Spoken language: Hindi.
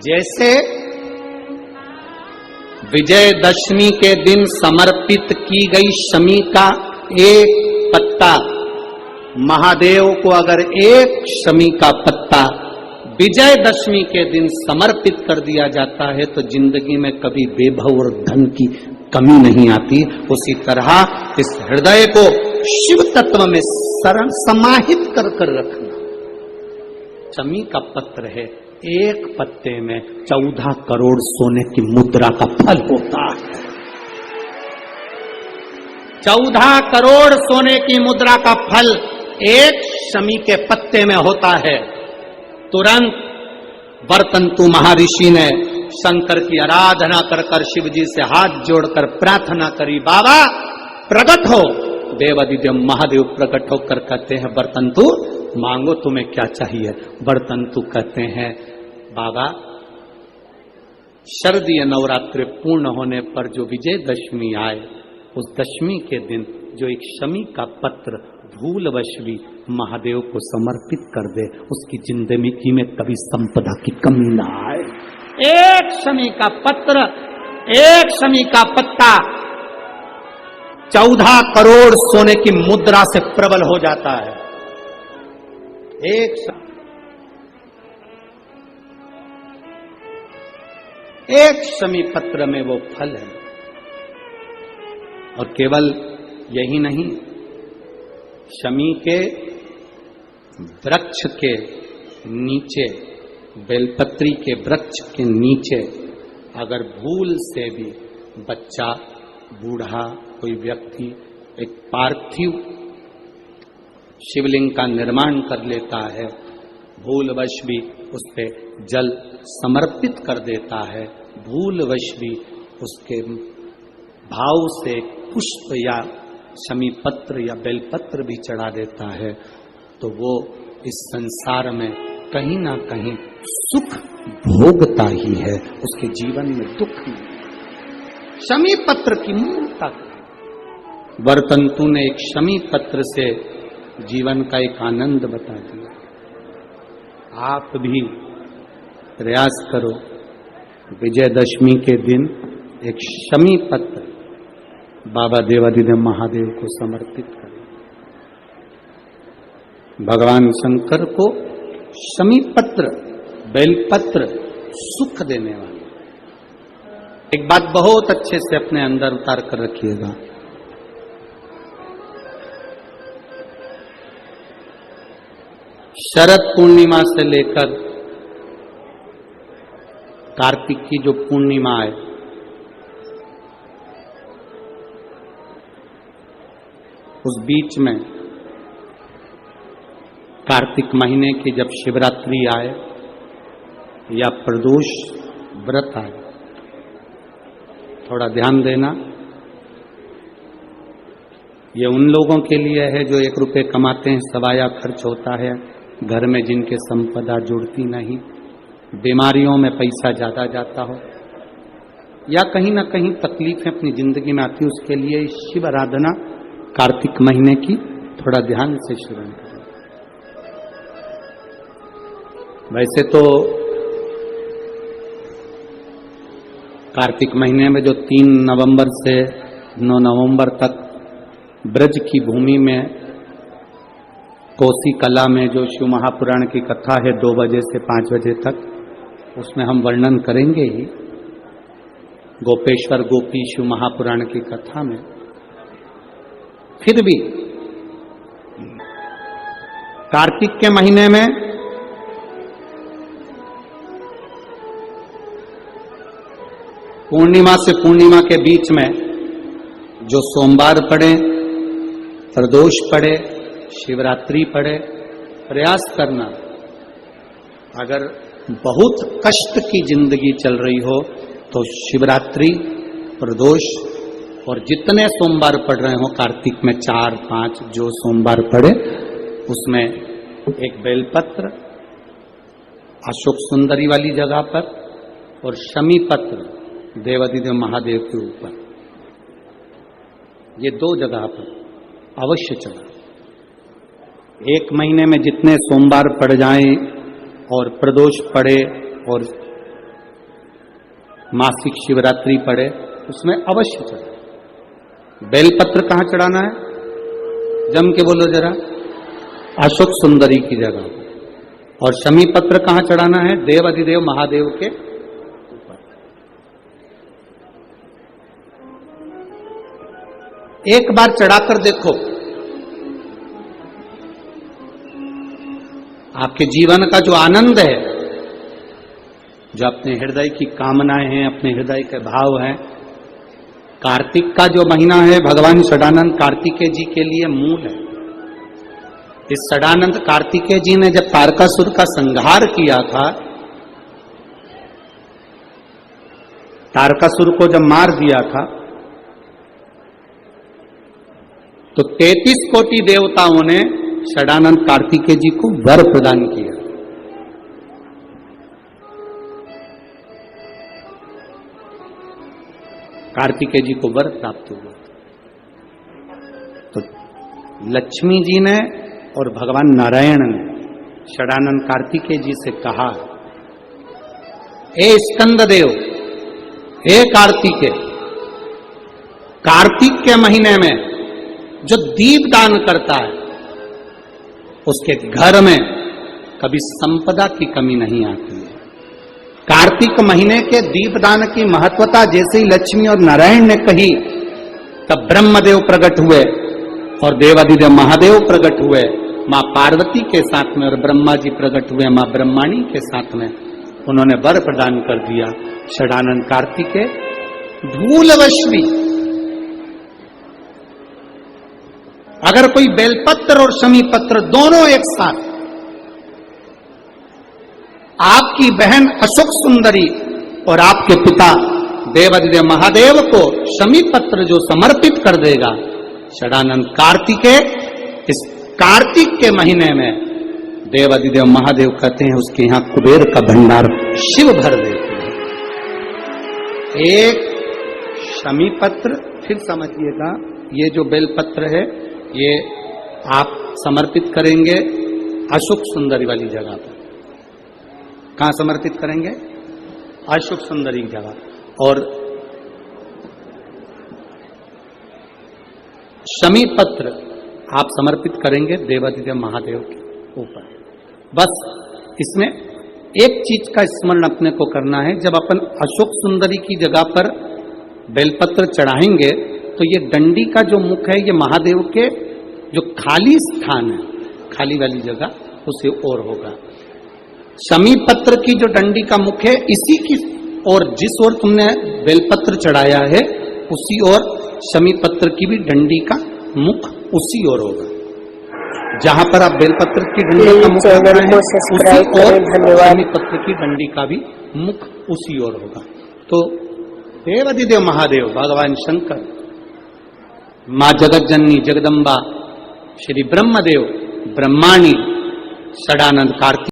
जैसे विजयदशमी के दिन समर्पित की गई शमी का एक पत्ता, महादेव को अगर एक शमी का पत्ता विजयदशमी के दिन समर्पित कर दिया जाता है तो जिंदगी में कभी वैभव और धन की कमी नहीं आती। उसी तरह इस हृदय को शिव तत्व में समाहित कर कर रखना। शमी का पत्र है, एक पत्ते में 14 करोड़ सोने की मुद्रा का फल होता है। 14 करोड़ सोने की मुद्रा का फल एक शमी के पत्ते में होता है। तुरंत वर्तंतु महर्षि ने शंकर की आराधना कर कर शिव जी से हाथ जोड़कर प्रार्थना करी, बाबा प्रकट हो। देवादिदेव महादेव प्रकट होकर कहते हैं, वर्तंतु मांगो तुम्हें क्या चाहिए। वर्तंतु कहते हैं, बाबा शरदीय नवरात्रि पूर्ण होने पर जो विजयदशमी आए, उस दशमी के दिन जो एक शमी का पत्र भूलवश भी महादेव को समर्पित कर दे, उसकी जिंदगी में कभी संपदा की कमी ना आए। एक शमी का पत्र, एक शमी का पत्ता 14 करोड़ सोने की मुद्रा से प्रबल हो जाता है। एक शमी पत्र में वो फल है। और केवल यही नहीं, शमी के वृक्ष के नीचे, बेलपत्री के वृक्ष के नीचे अगर भूल से भी बच्चा, बूढ़ा, कोई व्यक्ति एक पार्थिव शिवलिंग का निर्माण कर लेता है, भूलवश भी उस पे जल समर्पित कर देता है, भूलवश भी उसके भाव से पुष्प या शमी पत्र या बेलपत्र भी चढ़ा देता है, तो वो इस संसार में कहीं ना कहीं सुख भोगता ही है, उसके जीवन में दुख नहीं। शमी पत्र की मूलता, वर्तंतु ने एक शमी पत्र से जीवन का एक आनंद बता दिया। आप भी प्रयास करो, विजयदशमी के दिन एक शमी पत्र बाबा देवादिदेव महादेव को समर्पित करें। भगवान शंकर को शमी पत्र, बेलपत्र सुख देने वाले। एक बात बहुत अच्छे से अपने अंदर उतार कर रखिएगा, शरद पूर्णिमा से लेकर कार्तिक की जो पूर्णिमा है, उस बीच में कार्तिक महीने की जब शिवरात्रि आए या प्रदोष व्रत आए, थोड़ा ध्यान देना। ये उन लोगों के लिए है जो 1 रुपये कमाते हैं, सवाया खर्च होता है, घर में जिनके संपदा जुड़ती नहीं, बीमारियों में पैसा ज्यादा जाता हो, या कहीं ना कहीं तकलीफें अपनी जिंदगी में आती, उसके लिए शिव आराधना कार्तिक महीने की थोड़ा ध्यान से श्रवण करें। वैसे तो कार्तिक महीने में जो 3 नवंबर से 9 नवंबर तक ब्रज की भूमि में कोसी कला में जो शिव महापुराण की कथा है 2 बजे से 5 बजे तक, उसमें हम वर्णन करेंगे ही गोपेश्वर गोपी शिव महापुराण की कथा में। फिर भी कार्तिक के महीने में पूर्णिमा से पूर्णिमा के बीच में जो सोमवार पड़े, प्रदोष पड़े, शिवरात्रि पड़े, प्रयास करना। अगर बहुत कष्ट की जिंदगी चल रही हो तो शिवरात्रि, प्रदोष और जितने सोमवार पड़ रहे हो कार्तिक में 4, 5 जो सोमवार पड़े, उसमें एक बेलपत्र अशोक सुंदरी वाली जगह पर और शमी पत्र देवादिदेव महादेव के ऊपर, ये 2 जगह पर अवश्य चढ़ा। 1 महीने में जितने सोमवार पड़ जाएं और प्रदोष पड़े और मासिक शिवरात्रि पड़े उसमें अवश्य चढ़ाए। बेलपत्र कहां चढ़ाना है? जम के बोलो जरा। अशोक सुंदरी की जगह पर। और शमी पत्र कहां चढ़ाना है? देव अधिदेव महादेव के ऊपर। एक बार चढ़ाकर देखो, आपके जीवन का जो आनंद है, जो अपने हृदय की कामनाएं हैं, अपने हृदय के भाव हैं, कार्तिक का जो महीना है भगवान षडानंद कार्तिकेय जी के लिए मूल है। इस षडानंद कार्तिकेय जी ने जब तारकासुर का संहार किया था, तारकासुर को जब मार दिया था, तो 33 कोटि देवताओं ने षडानंद कार्तिकेय जी को वर प्रदान किया। कार्तिकेय जी को वर प्राप्त हुआ। तो लक्ष्मी जी ने और भगवान नारायण ने षडानंद कार्तिकेय जी से कहा, ए स्कंद देव, हे कार्तिकेय, कार्तिक के महीने में जो दीप दान करता है उसके घर में कभी संपदा की कमी नहीं आती है। कार्तिक महीने के दीपदान की महत्वता जैसे ही लक्ष्मी और नारायण ने कही, तब ब्रह्मदेव प्रकट हुए और देवाधिदेव महादेव प्रकट हुए मां पार्वती के साथ में, और ब्रह्मा जी प्रकट हुए मां ब्रह्माणी के साथ में। उन्होंने वर प्रदान कर दिया। षडानंद कार्तिकेय भूलवश भी अगर कोई बेलपत्र और शमी पत्र दोनों एक साथ आपकी बहन अशोक सुंदरी और आपके पिता देवाधिदेव महादेव को शमी पत्र जो समर्पित कर देगा, षडानंद कार्तिकेय इस कार्तिक के महीने में देवाधिदेव महादेव कहते हैं उसके यहां कुबेर का भंडार शिव भर देते हैं। एक शमी पत्र, फिर समझिएगा, ये जो बेलपत्र है ये आप समर्पित करेंगे अशोक सुंदरी वाली जगह पर। कहां समर्पित करेंगे? अशोक सुंदरी की जगह। और शमी पत्र आप समर्पित करेंगे देवाधिदेव महादेव के ऊपर। बस इसमें एक चीज का स्मरण अपने को करना है, जब अपन अशोक सुंदरी की जगह पर बेलपत्र चढ़ाएंगे तो ये डंडी का जो मुख है ये महादेव के जो खाली स्थान है, खाली वाली जगह, उसे ओर होगा। शमी पत्र की जो डंडी का मुख है इसी की और जिस ओर तुमने बेलपत्र चढ़ाया है उसी ओर शमी पत्र की भी डंडी का मुख उसी ओर होगा। जहां पर आप बेलपत्र की डंडी का मुख रख रहे हैं उसी ओर शमी पत्र की डंडी का भी मुख उसी ओर होगा। तो देवाधिदेव महादेव भगवान शंकर, मां जगत जननी जगदम्बा, श्री ब्रह्मदेव, ब्रह्माणी, षडानंद कार्तिक